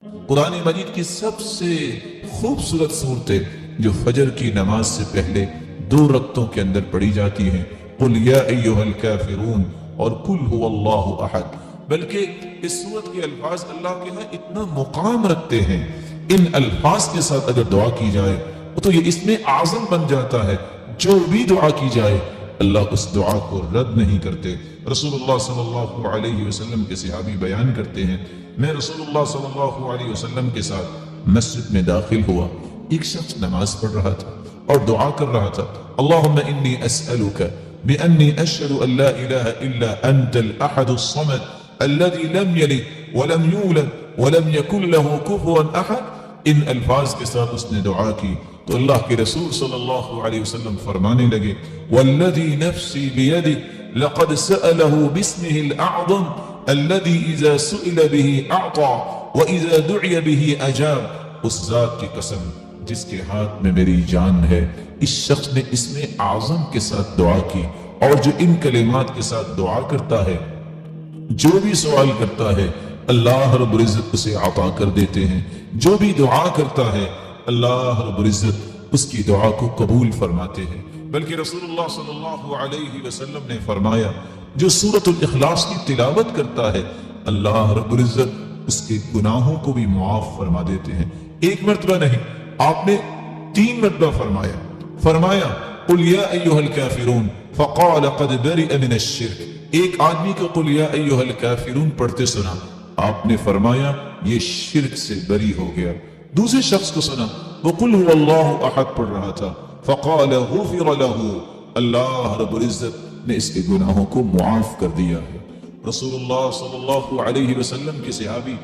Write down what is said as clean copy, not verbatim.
قرآن مجید کی سب سے خوبصورت صورتیں جو فجر کی نماز سے پہلے 2 رکعتوں کے اندر پڑھی جاتی ہیں، قل یا ایھا الکافرون اور قل هو اللہ احد، بلکہ اس صورت کے الفاظ اللہ کے ہاں اتنا مقام رکھتے ہیں، ان الفاظ کے ساتھ اگر دعا کی جائے تو یہ اسم اعظم بن جاتا ہے، جو بھی دعا کی جائے اللہ اس دعا کو رد نہیں کرتے۔ رسول اللہ صلی اللہ علیہ وسلم کے صحابی بیان کرتے ہیں، میں رسول اللہ صلی اللہ علیہ وسلم کے ساتھ مسجد میں داخل ہوا، ایک شخص نماز پڑھ رہا تھا اور دعا کر رہا تھا، اللہم انی اسألک بأنی اشہد ان لا الہ الا انت الاحد الصمد الذي لم یلد ولم یولد ولم یکن له کفوا احد۔ ان الفاظ کے ساتھ اس نے دعا کی تو اللہ کے رسول صلی اللہ علیہ وسلم فرمانے لگے، والذی نفسی بیدہ لقد سألہ باسمہ الاعظم الذي اذا سئل به اعطى واذا دعي به اجاب۔ اس ذات کی قسم جس کے ہاتھ میں میری جان ہے، اس شخص نے اسم اعظم کے ساتھ دعا کی، اور جو ان کلمات کے ساتھ دعا کرتا ہے، جو بھی سوال کرتا ہے اللہ رب العزت اسے عطا کر دیتے ہیں، جو بھی دعا کرتا ہے اللہ رب العزت اس کی دعا کو قبول فرماتے ہیں۔ بلکہ رسول اللہ صلی اللہ علیہ وسلم نے فرمایا، جو سورۃ الاخلاص کی تلاوت کرتا ہے اللہ رب العزت اس کے گناہوں کو بھی معاف فرما دیتے ہیں۔ ایک مرتبہ نہیں، آپ نے 3 مرتبہ فرمایا قل یا ایھا الکافرون فقال قد برئ من الشرک۔ ایک آدمی کو قل یا ایھا الکافرون پڑھتے سنا، آپ نے فرمایا یہ شرک سے بری ہو گیا۔ دوسرے شخص کو سنا، وہ قل هو اللہ احد پڑھ رہا تھا، فقال غفر له، اللہ رب العزت نے اس کے گناہوں کو معاف کر دیا ہے۔ رسول اللہ صلی اللہ علیہ وسلم کے صحابی